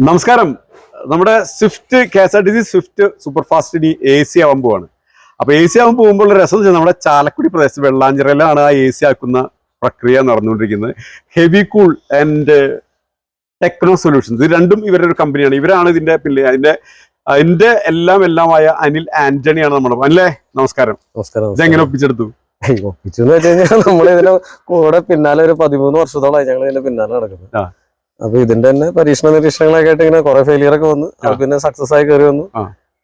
നമസ്കാരം. നമ്മുടെ Swift KSRTC Swift super fast ഇനി AC ആവാൻ പോവാണ്. അപ്പൊ AC ആവാൻ പോകുമ്പോൾ രസം നമ്മുടെ ചാലക്കുടി പ്രദേശത്ത് വെള്ളാഞ്ചിറയിലാണ് ആ AC ആക്കുന്ന പ്രക്രിയ നടന്നുകൊണ്ടിരിക്കുന്നത്. Heavy cool and techno solutions, ഇത് രണ്ടും ഇവരുടെ ഒരു കമ്പനിയാണ്. ഇവരാണ് ഇതിന്റെ അതിന്റെ എല്ലാമായ അനിൽ ആന്റണിയാണ് നമ്മുടെ. അല്ലേ, നമസ്കാരം. ഇതെങ്ങനെ ഒപ്പിച്ചെടുത്തു? ഒപ്പിച്ചെന്ന് വെച്ച് കഴിഞ്ഞാൽ നമ്മളിതിന്റെ കൂടെ പിന്നാലെ ഒരു 13 വർഷത്തോളമായി ഞങ്ങൾ ഇതിന്റെ പിന്നാലെ നടക്കുന്നത്. അപ്പൊ ഇതിന്റെ തന്നെ പരീക്ഷണ നിരീക്ഷണങ്ങളൊക്കെ ആയിട്ട് ഇങ്ങനെ കുറെ ഫെയിലിയർ ഒക്കെ വന്നു, അത് പിന്നെ സക്സസ് ആയി കയറി വന്നു.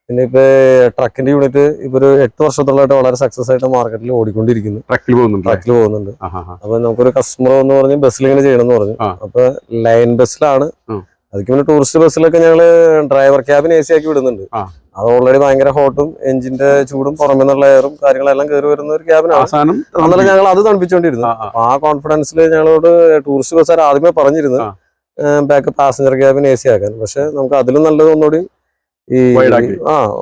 പിന്നെ ഇപ്പൊ ട്രക്കിന്റെ യൂണിറ്റ് ഇപ്പൊ ഒരു 8 വർഷത്തോളമായിട്ട് വളരെ സക്സസ് ആയിട്ട് മാർക്കറ്റിൽ ഓടിക്കൊണ്ടിരിക്കുന്നു. ട്രക്കിൽ പോകുന്നുണ്ട്. അപ്പൊ നമുക്കൊരു കസ്റ്റമർ എന്ന് പറഞ്ഞ് ബസ്സിൽ ഇങ്ങനെ ചെയ്യണമെന്ന് പറഞ്ഞു. അപ്പൊ ലൈൻ ബസ്സിലാണ്. അതിക്ക് പിന്നെ ടൂറിസ്റ്റ് ബസ്സിലൊക്കെ ഞങ്ങള് ഡ്രൈവർ ക്യാബിൻ AC ആക്കി വിടുന്നുണ്ട്. അത് ഓൾറെഡി ഭയങ്കര ഹോട്ടും എഞ്ചിന്റെ ചൂടും പുറമെ നിന്നുള്ള എയറും കാര്യങ്ങളെല്ലാം കയറി വരുന്ന ഒരു ക്യാബിനാണ്. എന്നാലും ഞങ്ങൾ അത് തണുപ്പിച്ചുകൊണ്ടിരുന്നു. ആ കോൺഫിഡൻസിൽ ഞങ്ങളോട് ടൂറിസ്റ്റ് ബസ്സുകാർ ആദ്യമേ പറഞ്ഞിരുന്നു ബാക്ക് പാസഞ്ചർ ക്യാബിൻ AC ആക്കാൻ. പക്ഷെ നമുക്ക് അതിലും നല്ലത് ഒന്നുകൂടി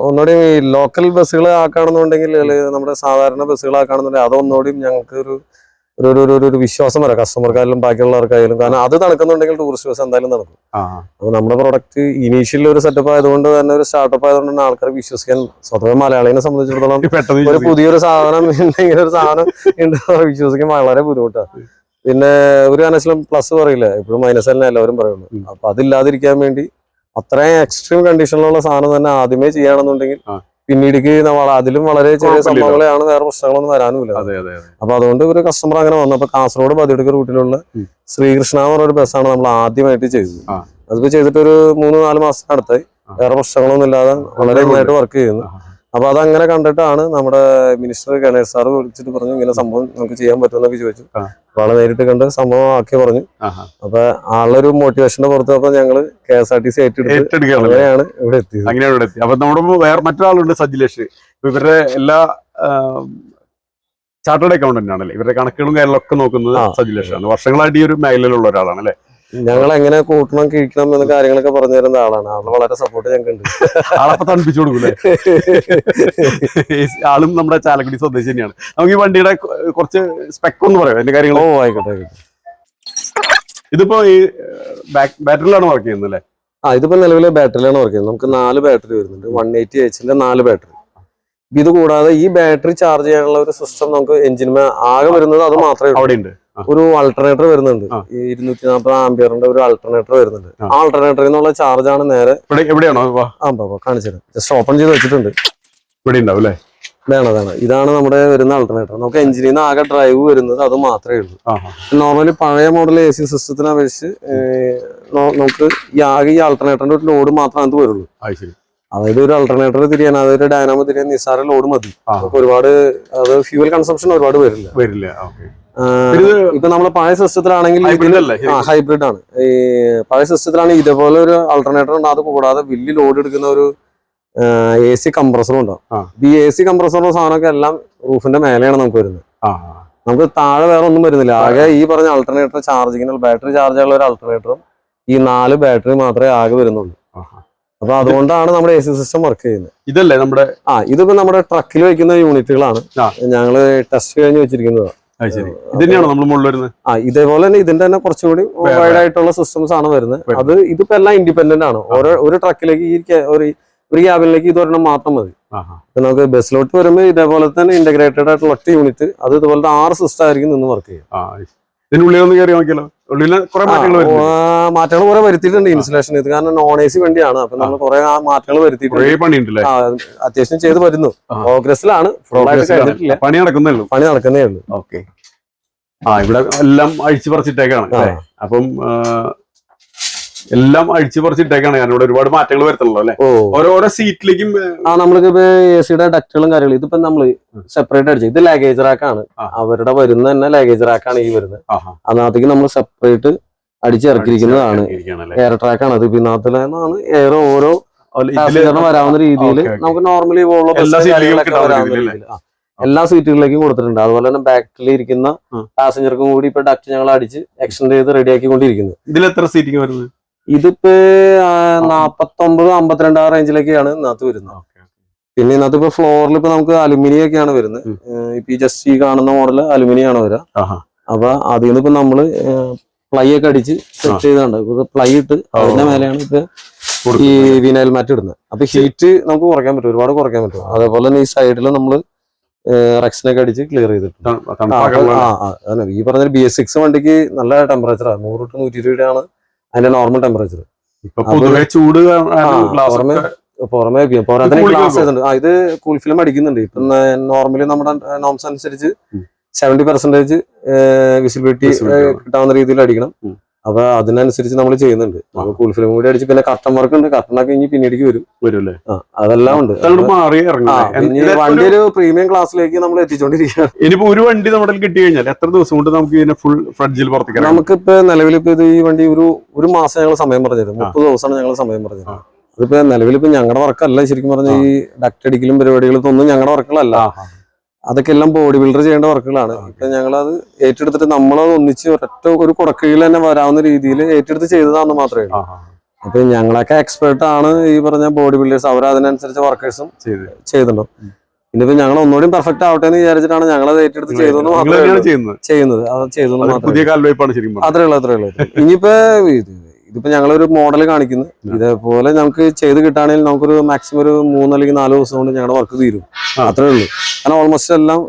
ഒന്നുകൂടി ഈ ലോക്കൽ ബസ്സുകൾ ആക്കുകയാണെന്നുണ്ടെങ്കിൽ, നമ്മുടെ സാധാരണ ബസ്സുകൾ ആക്കുകയാണെന്നുണ്ടെങ്കിൽ അതൊന്നുകൂടി ഞങ്ങൾക്ക് ഒരു വിശ്വാസം വരാം കസ്റ്റമർക്കായാലും ബാക്കിയുള്ളവർക്കായാലും. കാരണം അത് നടക്കുന്നുണ്ടെങ്കിൽ ടൂറിസ്റ്റ് ബസ് എന്തായാലും നടക്കും. അപ്പൊ നമ്മുടെ പ്രൊഡക്റ്റ് ഇനീഷ്യലി ഒരു സെറ്റപ്പ് ആയതുകൊണ്ട് തന്നെ, ഒരു സ്റ്റാർട്ടപ്പ് ആയതുകൊണ്ട് തന്നെ ആൾക്കാർ വിശ്വസിക്കാൻ, സ്വതവേ മലയാളിനെ സംബന്ധിച്ചിടത്തോളം ഒരു പുതിയൊരു സാധനം ഇങ്ങനെ ഒരു സാധനം വിശ്വസിക്കാൻ വളരെ ബുദ്ധിമുട്ടാണ്. പിന്നെ ഒരു കാരണവശാലും പ്ലസ് പറയില്ല, എപ്പോഴും മൈനസ് തന്നെ എല്ലാവരും പറയുള്ളൂ. അപ്പൊ അതില്ലാതിരിക്കാൻ വേണ്ടി അത്രയും എക്സ്ട്രീം കണ്ടീഷനിലുള്ള സാധനം തന്നെ ആദ്യമേ ചെയ്യുകയാണെന്നുണ്ടെങ്കിൽ പിന്നീടേക്ക് അതിലും വളരെ ചെറിയ സംഭവങ്ങളെയാണ്, വേറെ പ്രശ്നങ്ങളൊന്നും വരാനുമില്ല. അപ്പൊ അതുകൊണ്ട് ഒരു കസ്റ്റമർ അങ്ങനെ വന്നു. അപ്പൊ കാസർഗോഡ് പതിയെടുക്ക റൂട്ടിലുള്ള ശ്രീകൃഷ്ണ എന്ന് പറഞ്ഞൊരു ബസ്സാണ് നമ്മൾ ആദ്യമായിട്ട് ചെയ്തത്. അതിപ്പോ ചെയ്തിട്ട് ഒരു 3-4 മാസത്തിനടുത്തായി. വേറെ പ്രശ്നങ്ങളൊന്നും ഇല്ലാതെ വളരെ നന്നായിട്ട് വർക്ക് ചെയ്യുന്നു. അപ്പൊ അതങ്ങനെ കണ്ടിട്ടാണ് നമ്മുടെ മിനിസ്റ്റർ ഗണേഷ് സാറ് വിളിച്ചിട്ട് പറഞ്ഞു, ഇങ്ങനെ സംഭവം നമുക്ക് ചെയ്യാൻ പറ്റുമെന്നൊക്കെ ചോദിച്ചു. അപ്പൊ ആളെ നേരിട്ട് കണ്ട് സംഭവം ആക്കി പറഞ്ഞു. അപ്പൊ ആളൊരു മോട്ടിവേഷന്റെ പുറത്ത് അപ്പൊ ഞങ്ങള് KSRTC അങ്ങനെയാണ് ഇവിടെ എത്തിയത്. അപ്പൊ നമ്മുടെ വേറെ മറ്റൊരാളുണ്ട്, സജിലേഷ്. ഇവരുടെ എല്ലാ ചാർട്ടേഡ് അക്കൗണ്ടന്റ് ആണല്ലേ, ഇവരുടെ കണക്കുകളും കാര്യങ്ങളൊക്കെ നോക്കുന്നത് സജിലേഷാണ്. വർഷങ്ങളായിട്ട് ഈ ഒരു മേഖലയിലുള്ള ഒരാളാണ് അല്ലെ. ഞങ്ങൾ എങ്ങനെ കൂട്ടണം കിഴിക്കണം എന്ന കാര്യങ്ങളൊക്കെ പറഞ്ഞു തരുന്ന ആളാണ്. ആള് വളരെ സപ്പോർട്ട് ഞങ്ങൾക്ക് ഉണ്ട്. ആളപ്പൊ തണുപ്പിച്ചു കൊടുക്കൂലേ? ആളും നമ്മുടെ ചാലക്കുടി സ്വദേശി തന്നെയാണ്. നമുക്ക് ഈ വണ്ടിയുടെ കുറച്ച് സ്പെക് ഒന്ന് പറയാം, അതിന്റെ കാര്യങ്ങൾ. ആയിക്കോട്ടെ. ഇതിപ്പോ ഈ ബാറ്ററിയിലാണ് വർക്ക് ചെയ്യുന്നത് അല്ലേ? ഇതിപ്പോ നിലവിലെ ബാറ്ററിയിലാണ് വർക്ക് ചെയ്യുന്നത്. നമുക്ക് 4 ബാറ്ററി വരുന്നുണ്ട്, 180Hന്റെ 4 ബാറ്ററി. ഇത് കൂടാതെ ഈ ബാറ്ററി ചാർജ് ചെയ്യാനുള്ള ഒരു സിസ്റ്റം നമുക്ക് എഞ്ചിന്മേ ആകെ വരുന്നത് അത് മാത്രമേ അവിടെ ഉണ്ട്. ഒരു അൾട്ടർനേറ്റർ വരുന്നുണ്ട്, 240 ആംപിയറിന്റെ ഒരു അൾട്ടർനേറ്റർ വരുന്നുണ്ട്. ആ അൾട്ടർനേറ്ററിൽ നിന്നുള്ള ചാർജ് ആണ് നേരെ എവിടെയാണോ കാണിച്ചത്. ജസ്റ്റ് ഓപ്പൺ ചെയ്ത് വെച്ചിട്ടുണ്ട്. ഇവിടെ ഉണ്ടാവും അല്ലേ? വേണം. ഇതാണ് നമ്മുടെ വരുന്ന അൾട്ടർനേറ്റർ. നമുക്ക് എഞ്ചിനിൽ നിന്ന് ആകെ ഡ്രൈവ് വരുന്നത് അത് മാത്രമേ ഉള്ളൂ. നോർമലി പഴയ മോഡൽ AC സിസ്റ്റത്തിനെ അപേക്ഷിച്ച് നമുക്ക് ഈ അൾട്ടർനേറ്ററിന്റെ ഒരു ലോഡ് മാത്രമേ അത് വരുള്ളൂ. അതായത് ഒരു അൾട്ടർനേറ്റർ തിരിയാൻ, അതൊരു ഡൈനാമോ തിരിയാൻ നിസ്സാര ലോഡ് മതി. ഒരുപാട് അത് ഫ്യൂവൽ കൺസംഷൻ ഒരുപാട് വരില്ല. ഇപ്പൊ നമ്മളെ പഴയ സിസ്റ്റത്തിലാണെങ്കിൽ ഹൈബ്രിഡ് ആണ്. ഈ പഴയ സിസ്റ്റത്തിലാണെങ്കിൽ ഇതേപോലെ ഒരു അൾട്ടർനേറ്റർ ഉണ്ട്. അത് കൂടാതെ വലിയ ലോഡ് എടുക്കുന്ന ഒരു AC കംപ്രസറും ഉണ്ടാവും. ഈ AC കംപ്രസറിന്റെ സാധനമൊക്കെ എല്ലാം റൂഫിന്റെ മേലെയാണ് നമുക്ക് വരുന്നത്. നമുക്ക് താഴെ വേറെ ഒന്നും വരുന്നില്ല. ആകെ ഈ പറഞ്ഞ അൾട്ടർനേറ്റർ ചാർജിങ്ങിനുള്ള ബാറ്ററി ചാർജ് ചെയ്യാനുള്ള ഒരു അൾട്ടർനേറ്ററും ഈ 4 ബാറ്ററി മാത്രമേ ആകെ വരുന്നുള്ളൂ. അപ്പൊ അതുകൊണ്ടാണ് നമ്മുടെ AC സിസ്റ്റം വർക്ക് ചെയ്യുന്നത്. ഇതല്ലേ നമ്മുടെ ഇതിപ്പോ നമ്മുടെ ട്രക്കിൽ വെക്കുന്ന യൂണിറ്റുകളാണ് ഞങ്ങള് ടെസ്റ്റ് കഴിഞ്ഞ് വെച്ചിരിക്കുന്നത്. ഇതേപോലെ തന്നെ ഇതിന്റെ തന്നെ കുറച്ചുകൂടി വൈഡ് ആയിട്ടുള്ള സിസ്റ്റംസ് ആണ് വരുന്നത്. ഇതിപ്പോ എല്ലാം ഇൻഡിപെൻഡന്റ് ആണ്. ഒരു ട്രക്കിലേക്ക് ഒരു ക്യാബിനിലേക്ക് ഇതൊരെണ്ണം മാത്രം മതി. നമുക്ക് ബസ്സിലോട്ട് വരുമ്പോൾ ഇതേപോലെ തന്നെ ഇന്റഗ്രേറ്റഡ് ആയിട്ടുള്ള ഒറ്റ യൂണിറ്റ്, അത് ഇതുപോലത്തെ 6 സിസ്റ്റം ആയിരിക്കും നിന്ന് വർക്ക് ചെയ്യും. മാറ്റങ്ങൾ കുറെ വരുത്തിയിട്ടുണ്ട് ഇൻസ്റ്റലേഷൻ. ഇത് കാരണം നോൺ AC വണ്ടിയാണ്. അപ്പൊ നമ്മൾ കുറെ മാറ്റങ്ങൾ വരുത്തിയിട്ടുണ്ട്. അത്യാവശ്യം ചെയ്ത് വരുന്നു. പ്രോഗ്രസ്സിലാണ്, പണി നടക്കുന്നേ ഉള്ളൂ. ഓക്കെ. ഇവിടെ എല്ലാം അഴിച്ചു പറിച്ചിട്ടേക്കാണ്. അപ്പം എല്ലാം അഴിച്ചു പറിച്ചിട്ടേക്കാണ്. കാരണം ഇവിടെ ഒരുപാട് മാറ്റങ്ങൾ വരുത്തണല്ലോ അല്ലെ, ഓരോ സീറ്റിലേക്കും. നമ്മൾക്ക് ഇപ്പൊ AC ഡക്റ്റുകളും കാര്യങ്ങളും ഇതിപ്പോ നമ്മള് സെപ്പറേറ്റ് അടിച്ചു. ഇത് ലഗേജ് റാക്കാണ്. അവരുടെ വരുന്ന തന്നെ ലഗേജ് റാക്കാണ് ഈ വരുന്നത്. അതിനകത്തേക്ക് നമ്മൾ സെപ്പറേറ്റ് അടിച്ചിറക്കിയിരിക്കുന്നതാണ്. എയർ ട്രാക്കാണ് അത്. പിന്നകത്തിലാണ് എയർ ഓരോ വരാവുന്ന രീതിയിൽ നമുക്ക് നോർമലി എല്ലാ സീറ്റുകളിലേക്കും കൊടുത്തിട്ടുണ്ട്. അതുപോലെ തന്നെ ബാക്കിൽ ഇരിക്കുന്ന പാസഞ്ചർക്കും കൂടി ഇപ്പൊ ഡക്ട് ഞങ്ങൾ അടിച്ച് എക്സ്റ്റെൻഡ് ചെയ്ത് റെഡിയാക്കിക്കൊണ്ടിരിക്കുന്നത്. ഇതിൽ എത്ര സീറ്റിംഗ് വരുന്നത്? ഇതിപ്പോ 49-52 ആ റേഞ്ചിലേക്കാണ് ഇതിനകത്ത് വരുന്നത്. പിന്നെ ഇതിനകത്ത് ഇപ്പൊ ഫ്ലോറിൽ ഇപ്പൊ നമുക്ക് അലുമിനിയം ഒക്കെയാണ് വരുന്നത്. ഇപ്പൊ ഈ ജസ്റ്റ് ഈ കാണുന്ന മോഡല് അലുമിനിയം ആണ് വരിക. അപ്പൊ അതിൽ നിന്ന് ഇപ്പൊ നമ്മള് പ്ലൈ ഒക്കെ അടിച്ച് സെറ്റ് ചെയ്തുണ്ട് പ്ലൈ ഇട്ട് അതിന്റെ മേലെയാണ് ഇപ്പൊ ഈ വിനൈൽ മാറ്റ് ഇടുന്നത്. അപ്പൊ ഹീറ്റ് നമുക്ക് കുറയ്ക്കാൻ പറ്റും, ഒരുപാട് കുറയ്ക്കാൻ പറ്റും. അതേപോലെ തന്നെ ഈ സൈഡിൽ നമ്മള് റെക്സിനൊക്കെ അടിച്ച് ക്ലിയർ ചെയ്തിട്ടുണ്ട്. ഈ പറഞ്ഞ BS6 വണ്ടിക്ക് നല്ല ടെമ്പറേച്ചറാണ്, 100 to 120 ആണ് അതിന്റെ നോർമൽ ടെമ്പറേച്ചർ. പുറമെ പോരാത്തന്നെ ഗ്ലാസ് ചെയ്തിട്ടുണ്ട്. ഇത് കൂൾ ഫിലിം അടിക്കുന്നുണ്ട്. ഇപ്പൊ നോർമലി നമ്മുടെ നോംസ് അനുസരിച്ച് 70% വിസിബിലിറ്റി കിട്ടാവുന്ന രീതിയിൽ അടിക്കണം. അപ്പൊ അതിനനുസരിച്ച് നമ്മൾ ചെയ്യുന്നുണ്ട്. കൂൾ ഫിലിം കൂടി അടിച്ച് പിന്നെ കർട്ടൻ വർക്ക് ഉണ്ട്, കർട്ടനൊക്കെ ഇനി പിന്നീട് വരും. അതെല്ലാം ഉണ്ട്. വണ്ടി ഒരു പ്രീമിയം ക്ലാസ്സിലേക്ക് നമ്മൾ എത്തിച്ചോണ്ടിരിക്കുകയാണ്. ഇനിയിപ്പോ ഒരു വണ്ടി നമ്മുടെ കിട്ടി കഴിഞ്ഞാൽ എത്ര ദിവസം കൊണ്ട് നമുക്ക് ഇതിനെ ഫുൾ ഫ്രഡ്ജിൽ പുറത്തേക്ക്? നമുക്കിപ്പോ നിലവിലിപ്പോ ഇത് ഈ വണ്ടി ഒരു മാസം ഞങ്ങൾ സമയം പറഞ്ഞത്, 30 ദിവസമാണ് ഞങ്ങൾ സമയം പറഞ്ഞത്. അതിപ്പോ നിലവിലിപ്പോ ഞങ്ങളുടെ വർക്കല്ല, ശരിക്കും പറഞ്ഞ ഈ ഡക്ട് അടിക്കലും പരിപാടികളും ഒന്നും ഞങ്ങളുടെ വർക്കുകളല്ല. അതൊക്കെ എല്ലാം ബോഡി ബിൽഡർ ചെയ്യേണ്ട വർക്കുകളാണ്. ഇപ്പൊ ഞങ്ങളത് ഏറ്റെടുത്തിട്ട് നമ്മളത് ഒന്നിച്ച് ഒരൊറ്റ ഒരു കുടക്കീഴിൽ തന്നെ വരാവുന്ന രീതിയിൽ ഏറ്റെടുത്ത് ചെയ്തതാണെന്ന് മാത്രമേ ഉള്ളൂ. അപ്പൊ ഞങ്ങളൊക്കെ എക്സ്പെർട്ട് ആണ് ഈ പറഞ്ഞ ബോഡി ബിൽഡേഴ്സ്, അവർ അതിനനുസരിച്ച് വർക്കേഴ്സും ചെയ്തിട്ടുണ്ടോ. ഇനിയിപ്പോ ഞങ്ങൾ ഒന്നുകൂടി പെർഫെക്റ്റ് ആവട്ടെ എന്ന് വിചാരിച്ചിട്ടാണ് ഞങ്ങളത് ഏറ്റെടുത്ത് ചെയ്തതെന്ന് ചെയ്യുന്നത്. അത് ചെയ്തെന്ന് മാത്രമേ അത്രേ ഉള്ളൂ. ഇനിയിപ്പോ ഇതിപ്പോ ഞങ്ങളൊരു മോഡൽ കാണിക്കുന്നു, ഇതേപോലെ നമുക്ക് ചെയ്ത് കിട്ടുകയാണെങ്കിൽ നമുക്കൊരു മാക്സിമം ഒരു 3 അല്ലെങ്കിൽ 4 ദിവസം കൊണ്ട് ഞങ്ങളുടെ വർക്ക് തീരും. അത്രേ ഉള്ളൂ. കാരണം ഓൾമോസ്റ്റ് എല്ലാം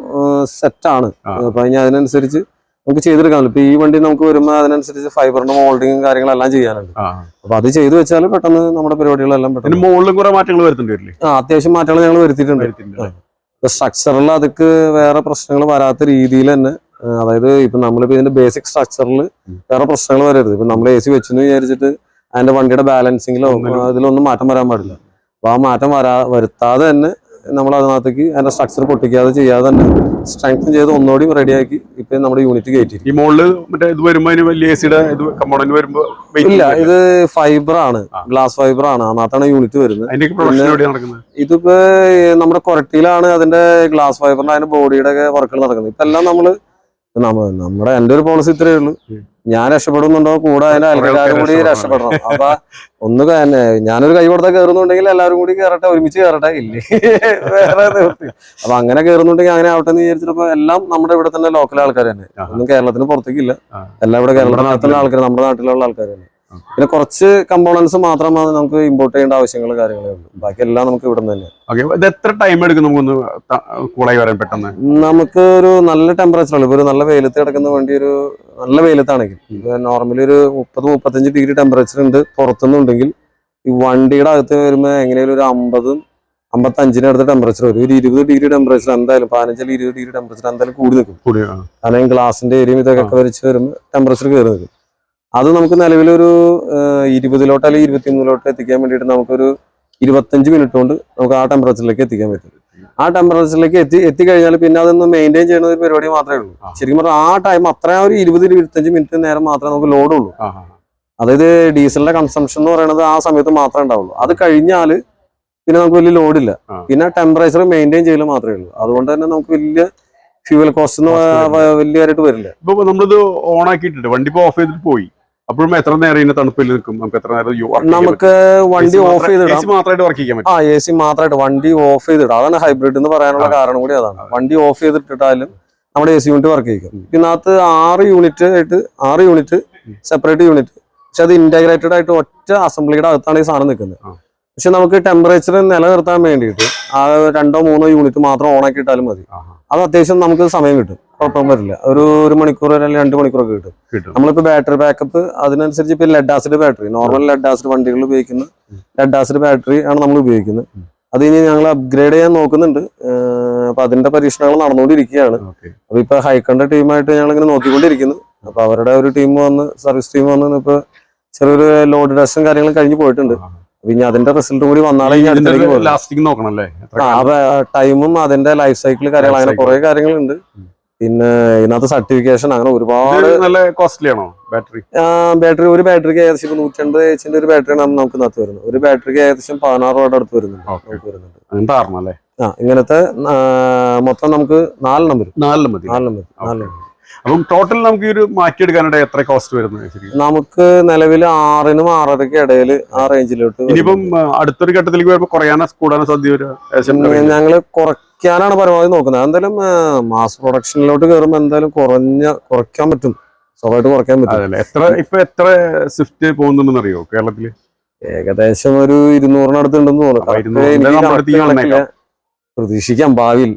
സെറ്റാണ്. അപ്പൊ ഇനി അതിനനുസരിച്ച് നമുക്ക് ചെയ്തെടുക്കാമല്ലോ. ഇപ്പൊ ഈ വണ്ടി നമുക്ക് വരുമ്പോൾ അതിനനുസരിച്ച് ഫൈബറിന്റെ മോൾഡിങ്ങും കാര്യങ്ങളെല്ലാം ചെയ്യാനുണ്ട്. അപ്പൊ അത് ചെയ്തു വെച്ചാൽ പെട്ടെന്ന് നമ്മുടെ പരിപാടികളെല്ലാം പെട്ടെന്ന് മുകളിലും കുറെ മാറ്റങ്ങൾ വരുത്തുന്നുണ്ട്. അത്യാവശ്യം മാറ്റങ്ങൾ ഞങ്ങൾ വരുത്തിയിട്ടുണ്ട്. സ്ട്രക്ചറിൽ അതൊക്കെ വേറെ പ്രശ്നങ്ങൾ വരാത്ത രീതിയിൽ തന്നെ, അതായത് ഇപ്പൊ നമ്മളിപ്പോ ഇതിന്റെ ബേസിക് സ്ട്രക്ചറിൽ വേറെ പ്രശ്നങ്ങൾ വരരുത്. ഇപ്പൊ നമ്മൾ AC വെച്ചെന്ന് വിചാരിച്ചിട്ട് അതിന്റെ വണ്ടിയുടെ ബാലൻസിങ്ങിലോ ഇതിലൊന്നും മാറ്റം വരാൻ പാടില്ല. അപ്പൊ ആ മാറ്റം വരുത്താതെ തന്നെ നമ്മൾ അതിനകത്തേക്ക് അതിന്റെ സ്ട്രക്ചർ പൊട്ടിക്കാതെ ചെയ്യാതെ തന്നെ സ്ട്രെങ്തൻ ചെയ്ത് ഒന്നുകൂടി റെഡിയാക്കി ഇപ്പൊ നമ്മുടെ യൂണിറ്റ് കയറ്റി. ഈ മോളില് മറ്റേ ഇത് വരുമ്പോ വലിയ ACയുടെ കമ്പോണന്റ് വരുമ്പോ ഇല്ല, ഇത് ഫൈബർ ആണ്, ഗ്ലാസ് ഫൈബർ ആണ്. അതിനകത്താണ് യൂണിറ്റ് വരുന്നത്. ഇതിപ്പോ നമ്മുടെ കൊരട്ടിയിലാണ് അതിന്റെ ഗ്ലാസ് ഫൈബറിന്റെ അതിന്റെ ബോഡിയുടെ വർക്കുകൾ നടക്കുന്നത്. ഇപ്പൊ എല്ലാം നമ്മുടെ എന്റെ ഒരു പോളിസി ഇത്രയേ ഉള്ളൂ, ഞാൻ രക്ഷപ്പെടുന്നുണ്ടോ കൂടെ അതിന്റെ അയൽക്കാരും കൂടി രക്ഷപ്പെടണം. അപ്പൊ ഒന്ന് ഞാനൊരു കൈ കൊടുത്താൽ കയറുന്നുണ്ടെങ്കിൽ എല്ലാവരും കൂടി കയറട്ടെ, ഒരുമിച്ച് കയറട്ടെ, ഇല്ലേ വേറെ നിവൃത്തി. അപ്പൊ അങ്ങനെ കയറുന്നുണ്ടെങ്കിൽ അങ്ങനെ ആവട്ടെ എന്ന് വിചാരിച്ചപ്പോ എല്ലാം നമ്മുടെ ഇവിടെ തന്നെ ലോക്കൽ ആൾക്കാർ തന്നെ, ഒന്നും കേരളത്തിന് പുറത്തേക്കില്ല. എല്ലാം ഇവിടെ കേരളത്തിലുള്ള ആൾക്കാർ, നമ്മുടെ നാട്ടിലുള്ള ആൾക്കാർ തന്നെ. പിന്നെ കുറച്ച് കമ്പോണൻസ് മാത്രമാണ് നമുക്ക് ഇമ്പോർട്ട് ചെയ്യേണ്ട ആവശ്യങ്ങളും കാര്യങ്ങളേ ഉള്ളൂ. ബാക്കി എല്ലാം നമുക്ക് ഇവിടെ നിന്ന് തന്നെ. എത്ര ടൈം എടുക്കും നമുക്കൊന്ന് കൂളായി വരാൻ പെട്ടെന്ന്? നമുക്ക് ഒരു നല്ല ടെമ്പറേച്ചർ ഉള്ളു. ഇപ്പൊ ഒരു നല്ല വെയിലത്ത് കിടക്കുന്ന വണ്ടി, ഒരു നല്ല വെയിലത്താണെങ്കിൽ നോർമലി ഒരു 30-35 ഡിഗ്രി ടെമ്പറേച്ചർ ഉണ്ട് പുറത്തുനിന്നുണ്ടെങ്കിൽ, ഈ വണ്ടിയുടെ അകത്ത് വരുമ്പോൾ എങ്ങനെയാലും ഒരു 50-55 അടുത്ത ടെമ്പറേച്ചർ വരും. ഒരു 20 ഡിഗ്രി ടെമ്പറേച്ചർ എന്തായാലും, 15-20 ഡിഗ്രി ടെമ്പറേച്ചർ എന്തായാലും കൂടി നിൽക്കും. കാരണം ഗ്ലാസിന്റെ ഏരിയയും ഇതൊക്കെ വരച്ച് വരുമ്പോൾ ടെമ്പറേച്ചർ കയറി നിൽക്കും. അത് നമുക്ക് നിലവിലൊരു 20 അല്ലെങ്കിൽ 21 എത്തിക്കാൻ വേണ്ടിയിട്ട് നമുക്കൊരു 25 മിനിറ്റ് കൊണ്ട് നമുക്ക് ആ ടെമ്പറേച്ചറിലേക്ക് എത്തിക്കാൻ പറ്റും. ആ ടെമ്പറേച്ചറിലേക്ക് എത്തിക്കഴിഞ്ഞാൽ പിന്നെ അതൊന്ന് മെയിൻറ്റെയിൻ ചെയ്യുന്ന ഒരു പരിപാടി മാത്രമേ ഉള്ളൂ. ശരിക്കും പറഞ്ഞാൽ ആ ടൈം അത്ര ഒരു 20-25 മിനിറ്റ് നേരം മാത്രമേ നമുക്ക് ലോഡുള്ളൂ. അതായത് ഡീസലിന്റെ കൺസംഷൻ എന്ന് പറയുന്നത് ആ സമയത്ത് മാത്രമേ ഉണ്ടാവുള്ളൂ. അത് കഴിഞ്ഞാൽ പിന്നെ നമുക്ക് വലിയ ലോഡില്ല. പിന്നെ ടെമ്പറേച്ചർ മെയിൻറ്റെയിൻ ചെയ്യൽ മാത്രമേ ഉള്ളൂ. അതുകൊണ്ട് തന്നെ നമുക്ക് വലിയ ഫ്യൂവൽ കോസ്റ്റ് വലിയതായിട്ട് വരില്ല. ഇപ്പൊ നമ്മളിത് ഓൺ ആക്കിയിട്ടുണ്ട്, വണ്ടി ഓഫ് ചെയ്തിട്ട് പോയി, അപ്പോഴും എത്ര നേരം ഇതിന്റെ തണുപ്പിൽ നിൽക്കും? നമുക്ക് എത്ര നേരം നമുക്ക് വണ്ടി ഓഫ് ചെയ്തിടാം. മാത്രമായിട്ട് വർക്ക് ചെയ്യാൻ പറ്റും. AC മാത്രമായിട്ട് വണ്ടി ഓഫ് ചെയ്തിടാം. അതാണ് ഹൈബ്രിഡ് എന്ന് പറയാനുള്ള കാരണം കൂടി അതാണ്. വണ്ടി ഓഫ് ചെയ്തിട്ടിട്ടാലും നമ്മുടെ AC യൂണിറ്റ് വർക്ക് ചെയ്യും. ഇതിനകത്ത് 6 യൂണിറ്റ് സെപ്പറേറ്റ് യൂണിറ്റ്, പക്ഷെ അത് ഇന്റഗ്രേറ്റഡ് ആയിട്ട് ഒറ്റ അസംബ്ലിയുടെ അകത്താണ് ഈ സാധനം നിൽക്കുന്നത്. പക്ഷെ നമുക്ക് ടെമ്പറേച്ചർ നിലനിർത്താൻ വേണ്ടിയിട്ട് ആ 2-3 യൂണിറ്റ് മാത്രം ഓൺ ആക്കി ഇട്ടാലും മതി. അത് അത്യാവശ്യം നമുക്ക് സമയം കിട്ടും, കുഴപ്പം വരില്ല. ഒരു മണിക്കൂർ അല്ലെങ്കിൽ 2 മണിക്കൂറൊക്കെ കിട്ടും. നമ്മളിപ്പോ ബാറ്ററി ബാക്കപ്പ് അതിനനുസരിച്ച് ഇപ്പൊ lead acid battery, normal lead acid വണ്ടികൾ ഉപയോഗിക്കുന്ന ലെഡ് ആസിഡ് ബാറ്ററി ആണ് നമ്മൾ ഉപയോഗിക്കുന്നത്. അത് ഇനി ഞങ്ങൾ അപ്ഗ്രേഡ് ചെയ്യാൻ നോക്കുന്നുണ്ട്. അപ്പൊ അതിന്റെ പരീക്ഷണങ്ങൾ നടന്നുകൊണ്ടിരിക്കുകയാണ്. അപ്പൊ ഇപ്പൊ ഹൈക്കണ്ട ടീമായിട്ട് ഞങ്ങൾ ഇങ്ങനെ നോക്കിക്കൊണ്ടിരിക്കുന്നു. അപ്പൊ അവരുടെ ഒരു ടീം വന്ന്, സർവീസ് ടീം വന്ന് ഇപ്പൊ ചെറിയൊരു ലോഡ് ടെസ്റ്റും കാര്യങ്ങളും കഴിഞ്ഞ് പോയിട്ടുണ്ട്. പിന്നെ അതിന്റെ റിസൾട്ട് കൂടി വന്നാലേ ടൈമും അതിന്റെ ലൈഫ് സൈക്കിൾ കാര്യങ്ങൾ, അങ്ങനെ കുറെ കാര്യങ്ങളുണ്ട്. പിന്നെ ഇതിനകത്ത് സർട്ടിഫിക്കേഷൻ, അങ്ങനെ ഒരുപാട്. നല്ല കോസ്റ്റ്ലി ആണോ ബാറ്ററി? ഒരു ബാറ്ററിക്ക് ഏകദേശം 150 HPന്റെ ഒരു ബാറ്ററിയാണ് നമുക്ക് ഇതിനകത്ത് വരുന്നത്. ഒരു ബാറ്ററിക്ക് ഏകദേശം 16 രൂപയുടെ അടുത്ത് വരുന്നുണ്ട്. ഇങ്ങനത്തെ മൊത്തം നമുക്ക് 4 നമ്പർ. അപ്പം ടോട്ടൽ നമുക്ക് ഒരു മാറ്റിയെടുക്കാനായിട്ട് എത്ര കോസ്റ്റ് വരുന്നത്? നമുക്ക് നിലവിൽ 6-നും 6.5 ഇടയിൽ ആ റേഞ്ചിലോട്ട്. ഇനിയിപ്പം അടുത്തൊരു ഘട്ടത്തിലേക്ക് വരുമ്പോൾ കൂടാനോ സാധ്യത? ഞങ്ങള് കുറയ്ക്കാനാണ് പരമാവധി നോക്കുന്നത്. എന്തായാലും മാസ് പ്രൊഡക്ഷനിലോട്ട് കയറുമ്പോൾ എന്തായാലും കുറയ്ക്കാൻ പറ്റും. സ്വാഭാവികമായിട്ട് കുറയ്ക്കാൻ പറ്റും. അതല്ലേ എത്ര സ്വിഫ്റ്റ് പോകുന്നുണ്ടെന്ന് അറിയോ കേരളത്തില്? ഏകദേശം ഒരു 200-നടുത്ത് ഉണ്ടെന്ന് തോന്നുന്നു. പ്രതീക്ഷിക്കാം ഭാവിയിൽ.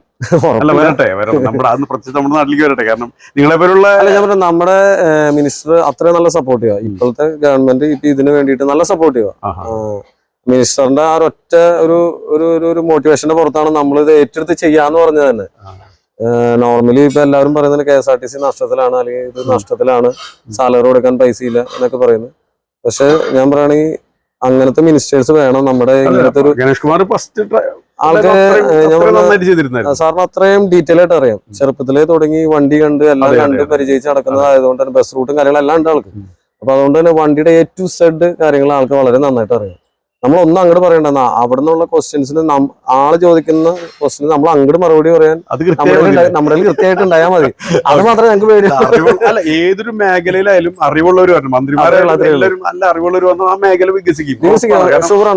വരട്ടെ നമ്മുടെ നാട്ടിലേക്ക് വരട്ടെ. കാരണം നിങ്ങളെ പോലുള്ള നമ്മുടെ മിനിസ്റ്റർ അത്രയും നല്ല സപ്പോർട്ട് ചെയ്യുക. ഇപ്പോഴത്തെ ഗവൺമെന്റ് ഇപ്പൊ ഇതിനു വേണ്ടിയിട്ട് നല്ല സപ്പോർട്ട് ചെയ്യുക. മിനിസ്റ്ററിന്റെ ആ ഒറ്റ ഒരു മോട്ടിവേഷന്റെ പുറത്താണ് നമ്മൾ ഇത് ഏറ്റെടുത്ത് ചെയ്യാന്ന് പറഞ്ഞത് തന്നെ. നോർമലി ഇപ്പൊ എല്ലാവരും പറയുന്നത് KSRTC നഷ്ടത്തിലാണ്, അല്ലെങ്കിൽ ഇത് നഷ്ടത്തിലാണ്, സാലറി കൊടുക്കാൻ പൈസ ഇല്ല എന്നൊക്കെ പറയുന്നത്. പക്ഷെ ഞാൻ പറയുകയാണെങ്കിൽ അങ്ങനത്തെ മിനിസ്റ്റേഴ്സ് വേണം നമ്മുടെ ഇങ്ങനത്തെ ഒരു ഗണേഷ് കുമാർ ഫസ്റ്റ് ആൾക്ക്. സാറിന് അത്രയും ഡീറ്റെയിൽ ആയിട്ട് അറിയാം. ചെറുപ്പത്തിലേ തുടങ്ങി വണ്ടി കണ്ട് എല്ലാം കണ്ട് പരിചയിച്ച് നടക്കുന്നതായതുകൊണ്ട് തന്നെ ബസ് റൂട്ടും കാര്യങ്ങളെല്ലാം ഉണ്ട് ആൾക്ക്. അപ്പൊ അതുകൊണ്ട് തന്നെ വണ്ടിയുടെ A to Z കാര്യങ്ങൾ ആൾക്ക് വളരെ നന്നായിട്ട് അറിയാം. നമ്മളൊന്നും അങ്ങോട്ട് പറയണ്ട, അവിടെ നിന്നുള്ള ക്വസ്റ്റ്യൻസിന് ആള് ചോദിക്കുന്ന ക്വസ്റ്റ്യൻ നമ്മൾ അങ്ങോട്ട് മറുപടി പറയാൻ നമ്മുടെ കൃത്യമായിട്ട് ഉണ്ടായാൽ മതി. അത് മാത്രമേ ഞങ്ങൾക്ക് പേടി. അല്ല, ഏതൊരു മേഖലയിലായാലും അറിവുള്ളവർ വരണം. മന്ത്രിമാരെ നല്ല അറിവുള്ളവർ വന്നാൽ ആ മേഖല വികസിക്കും.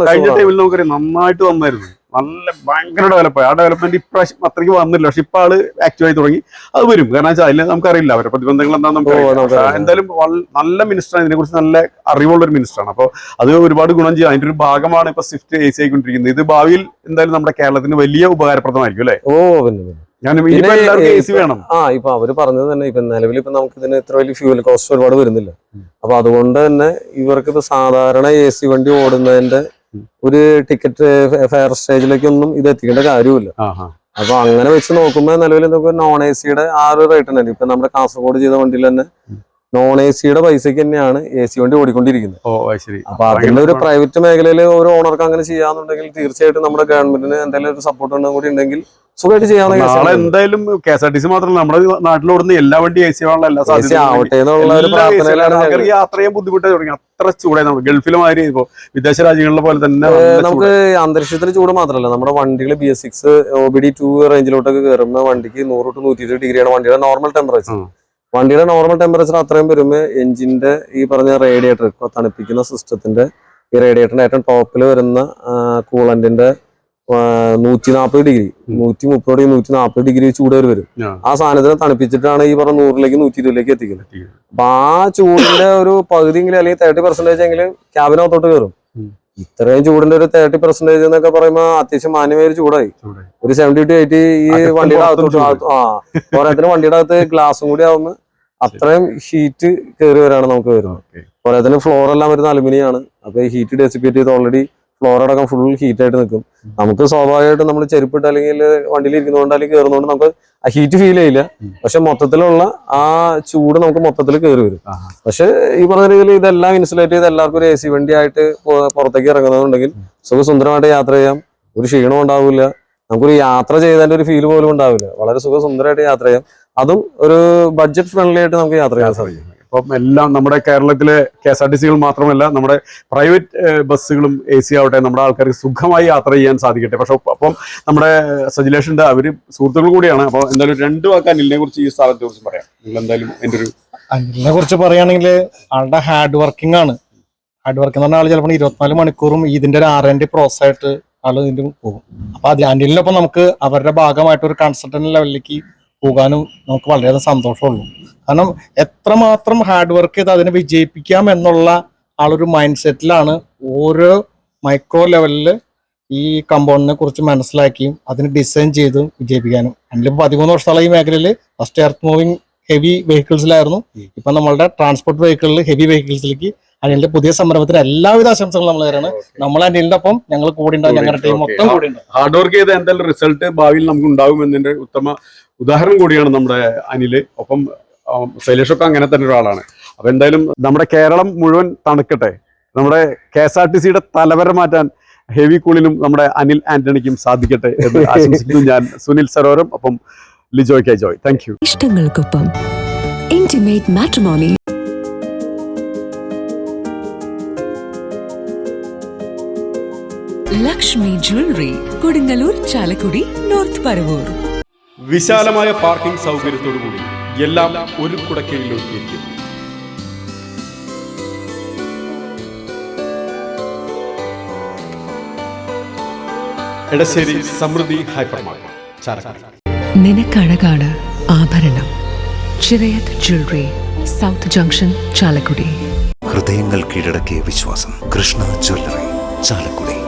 കഴിഞ്ഞ ടൈമിൽ നമുക്കറിയാം നന്നായിട്ട് വന്നായിരുന്നു, നല്ല ഭയങ്കര ഡെവലപ്പായി. ആ ഡെവലപ്മെന്റ് ഇപ്രാവശ്യം അത്രയ്ക്ക് വന്നില്ല. പക്ഷെ ഇപ്പൊ ആള് ആക്റ്റീവായി തുടങ്ങി. അത് വരും, കാരണം വെച്ചാൽ അതിൽ നമുക്കറിയില്ല അവരുടെ പ്രതിബന്ധങ്ങൾ എന്താണെന്ന് നമുക്ക്. എന്തായാലും നല്ല മിനിസ്റ്ററാണ്, ഇതിനെ കുറിച്ച് നല്ല അറിവുള്ള ഒരു മിനിസ്റ്ററാണ്. അപ്പോൾ അത് ഒരുപാട് ഗുണം ചെയ്യും. അതിന്റെ ഒരു ഭാഗമാണ് ഇപ്പൊ സ്വിഫ്റ്റ് AC ആയിക്കൊണ്ടിരിക്കുന്നത്. ഇത് ഭാവിയിൽ എന്തായാലും നമ്മുടെ കേരളത്തിന് വലിയ ഉപകാരപ്രദമായിരിക്കും അല്ലെ? വേണം. ഇപ്പൊ അവര് പറഞ്ഞത് തന്നെ ഇപ്പൊ നിലവിൽ ഇപ്പൊ നമുക്ക് ഇതിന് ഇത്ര വലിയ ഫ്യൂവൽ കോസ്റ്റ് ഒരുപാട് വരുന്നില്ല. അപ്പൊ അതുകൊണ്ട് തന്നെ ഇവർക്ക് ഇപ്പൊ സാധാരണ AC വണ്ടി ഓടുന്നതിന്റെ ഒരു ടിക്കറ്റ് ഫെയർ സ്റ്റേജിലേക്കൊന്നും ഇത് എത്തിക്കേണ്ട കാര്യമില്ല. അപ്പൊ അങ്ങനെ വെച്ച് നോക്കുമ്പോ നിലവിൽ നമുക്ക് നോൺ AC-യുടെ ആ ഒരു റേറ്റ് തന്നെ. ഇപ്പൊ നമ്മുടെ കാസർഗോഡ് ചെയ്ത വണ്ടിയിൽ തന്നെ നോൺ AC-യുടെ പൈസക്ക് തന്നെയാണ് AC വണ്ടി ഓടിക്കൊണ്ടിരിക്കുന്നത്. അപ്പൊ അതിന്റെ ഒരു പ്രൈവറ്റ് മേഖലയിൽ ഒരു ഓണർക്ക് അങ്ങനെ ചെയ്യാന്നുണ്ടെങ്കിൽ തീർച്ചയായിട്ടും നമ്മുടെ ഗവൺമെന്റിന് എന്തെങ്കിലും ഒരു സപ്പോർട്ട് കൂടി ഉണ്ടെങ്കിൽ സുഖമായിട്ട് ചെയ്യാവുന്ന. എന്തായാലും KSRTC മാത്രമല്ല നമ്മുടെ നാട്ടിലോടുന്ന എല്ലാ വണ്ടി AC ആവാനുള്ള ആവട്ടെ എന്നുള്ള ഒരു പ്രാർത്ഥനയിലാണ്. യാത്ര ചെയ്യാൻ ബുദ്ധിമുട്ടായി തുടങ്ങി. അത്ര ചൂടായി നമ്മൾ ഗൾഫിലെ മാതിരി ഇപ്പോ വിദേശ രാജ്യങ്ങളിലെ പോലെ തന്നെ നമുക്ക് അന്തരീക്ഷത്തിൽ ചൂട് മാത്രമല്ല, നമ്മുടെ വണ്ടികൾ BS6 OBD2 റേഞ്ചിലോട്ടൊക്കെ കയറുമ്പോൾ വണ്ടിക്ക് 100 to 120 ഡിഗ്രിയാണ് വണ്ടിയുടെ നോർമൽ ടെമ്പറേച്ചർ. വണ്ടിയുടെ നോർമൽ ടെമ്പറേച്ചർ അത്രയും വരുമ്പോൾ എഞ്ചിന്റെ ഈ പറഞ്ഞ റേഡിയേറ്റർ തണുപ്പിക്കുന്ന സിസ്റ്റത്തിന്റെ ഈ റേഡിയേറ്ററിന്റെ ഏറ്റവും ടോപ്പിൽ വരുന്ന കൂളന്റിന്റെ 140 ഡിഗ്രി 130 140 ഡിഗ്രി ചൂട് വരും. ആ സാധനത്തിനെ തണുപ്പിച്ചിട്ടാണ് ഈ പറഞ്ഞ 100-ലേക്ക് 120-ലേക്ക് എത്തിക്കുന്നത്. അപ്പൊ ആ ചൂടിന്റെ ഒരു പകുതിയെങ്കിലും അല്ലെങ്കിൽ 30% എങ്കിലും ക്യാബിനകത്തോട്ട് കയറും. ഇത്രയും ചൂടിന്റെ ഒരു 30% എന്നൊക്കെ പറയുമ്പോ അത്യാവശ്യം മാന്യമായ ഒരു ചൂടായി. ഒരു 70 to 80 ഈ വണ്ടിയുടെ അകത്തോട്ട് പോരാത്തിന് വണ്ടിയുടെ അകത്ത് ഗ്ലാസും കൂടി ആവുമ്പോ അത്രയും ഹീറ്റ് കയറി വരാണ് നമുക്ക് വരുന്നത്. പോരാത്തിന് ഫ്ലോർ എല്ലാം വരുന്ന അലുമിനിയം ആണ്. അപ്പൊ ഈ ഹീറ്റ് ഡെസിപ്പേറ്റ് ചെയ്ത് ഓൾറെഡി ഫ്ലോർ അടക്കം ഫുൾ ഹീറ്റ് ആയിട്ട് നിൽക്കും. നമുക്ക് സ്വാഭാവികമായിട്ടും നമ്മൾ ചെരുപ്പിട്ട് അല്ലെങ്കിൽ വണ്ടിയിൽ ഇരിക്കുന്നതുകൊണ്ട് അല്ലെങ്കിൽ കയറുന്നതുകൊണ്ട് നമുക്ക് ആ ഹീറ്റ് ഫീൽ ചെയ്യില്ല. പക്ഷെ മൊത്തത്തിലുള്ള ആ ചൂട് നമുക്ക് മൊത്തത്തിൽ കയറി വരും. പക്ഷെ ഈ പറഞ്ഞ രീതിയിൽ ഇതെല്ലാം ഇൻസുലേറ്റ് ചെയ്ത് എല്ലാവർക്കും ഒരു AC വണ്ടി ആയിട്ട് പുറത്തേക്ക് ഇറങ്ങുന്നുണ്ടെങ്കിൽ സുഖസുന്ദരമായിട്ട് യാത്ര ചെയ്യാം. ഒരു ക്ഷീണവും ഉണ്ടാവില്ല. നമുക്കൊരു യാത്ര ചെയ്തതിന്റെ ഒരു ഫീൽ പോലും ഉണ്ടാവില്ല. വളരെ സുഖസുന്ദരമായിട്ട് യാത്ര ചെയ്യാം. അതും ഒരു ബഡ്ജറ്റ് ഫ്രണ്ട്ലി ആയിട്ട് നമുക്ക് യാത്ര ചെയ്യാൻ സാധിക്കും. അപ്പം എല്ലാം നമ്മുടെ കേരളത്തിലെ KSRTC-കൾ മാത്രമല്ല നമ്മുടെ പ്രൈവറ്റ് ബസ്സുകളും AC ആവട്ടെ നമ്മുടെ ആൾക്കാർക്ക് സുഖമായി യാത്ര ചെയ്യാൻ സാധിക്കട്ടെ. പക്ഷെ അപ്പം നമ്മുടെ സജിലേഷൻ്റെ അവര് സുഹൃത്തുക്കൾ കൂടിയാണ്. അപ്പോൾ എന്തായാലും 2 വാക്ക് അനിലിനെ കുറിച്ച് ഈ സ്ഥാനത്തെ കുറിച്ച് പറയാം. നിങ്ങൾ എന്തായാലും അനിലിനെ കുറിച്ച് പറയുകയാണെങ്കിൽ ആളുടെ ഹാർഡ് വർക്കിംഗ് ആണ്. ഹാർഡ് വർക്കിംഗ് എന്ന് പറഞ്ഞാൽ ആൾ ചിലപ്പോൾ 24 മണിക്കൂറും ഇതിന്റെ ഒരു R&D പ്രോസസ് ആയിട്ട് ആള് ഇതിന്റെ പോകും. അപ്പൊ അത് അനിലിനൊപ്പം നമുക്ക് അവരുടെ ഭാഗമായിട്ട് ഒരു കൺസൾട്ടന്റ് ലെവലിലേക്ക് പോകാനും നമുക്ക് വളരെയധികം സന്തോഷമുള്ളൂ. കാരണം എത്രമാത്രം ഹാർഡ് വർക്ക് ചെയ്ത് അതിനെ വിജയിപ്പിക്കാം എന്നുള്ള ആളൊരു മൈൻഡ് സെറ്റിലാണ് ഓരോ മൈക്രോ ലെവലിൽ ഈ കമ്പൗണ്ടിനെ കുറിച്ച് മനസ്സിലാക്കിയും അതിന് ഡിസൈൻ ചെയ്ത് വിജയിപ്പിക്കാനും. അതിലിപ്പോൾ 13 വർഷത്തോളം ഈ മേഖലയിൽ ഫസ്റ്റ് എർത്ത് മൂവിങ് ഹെവി വെഹിക്കിൾസിലായിരുന്നു. ഇപ്പൊ നമ്മളുടെ ട്രാൻസ്പോർട്ട് വെഹിക്കിളിൽ ഹെവി വെഹിക്കിൾസിലേക്ക് അനിലിന്റെ പുതിയ സംരംഭത്തിന് എല്ലാവിധ ആശംസകളും നമ്മൾ തരാണ്. നമ്മൾ അനിലിന്റെ ഒപ്പം ഞങ്ങൾ കൂടി ഉണ്ടാവും, ഞങ്ങളുടെ ടീം മൊത്തം കൂടി ഉണ്ടാവും. ഹാർഡ് വർക്ക് ചെയ്ത എന്തായാലും റിസൾട്ട് ഭാവിയിൽ നമുക്ക് ഉണ്ടാകും എന്നതിന്റെ ഉത്തമ ഉദാഹരണം കൂടിയാണ് നമ്മുടെ അനില്. ഒപ്പം ശൈലേഷൊക്കെ അങ്ങനെ തന്നെ ഒരാളാണ്. അപ്പൊ എന്തായാലും നമ്മുടെ കേരളം മുഴുവൻ തണുക്കട്ടെ. നമ്മുടെ KSRTC-യുടെ തലവര മാറ്റാൻ ഹെവി കൂളിനും നമ്മുടെ അനിൽ ആന്റണിക്കും സാധിക്കട്ടെ എന്ന് ആശംസിക്കുന്നു ഞാൻ. സുനിൽ സരോവരം, ഒപ്പം Lijoy K Joy. Thank you. ഇഷ്ടങ്ങൾക്കൊപ്പം Intimate matrimony. Lakshmi jewellery, Kodungallur, Chalakudy, North Paravur. വിശാലമായ പാർക്കിംഗ് സൗകര്യത്തോടുകൂടി എല്ലാം ഒരു കുടക്കീഴിൽ ഒതുക്കിയിരിക്കുന്നു. എടശ്ശേരി സമൃദ്ധി ഹൈപ്പർ മാർക്കറ്റ്, ചാലക്കുടി. നിനക്കഴകാണ് ആഭരണം. Chirayath jewellery, south junction, Chalakudy. ഹൃദയങ്ങൾ കീഴടക്കിയ വിശ്വാസം. കൃഷ്ണ ജ്വല്ലറി, ചാലക്കുടി.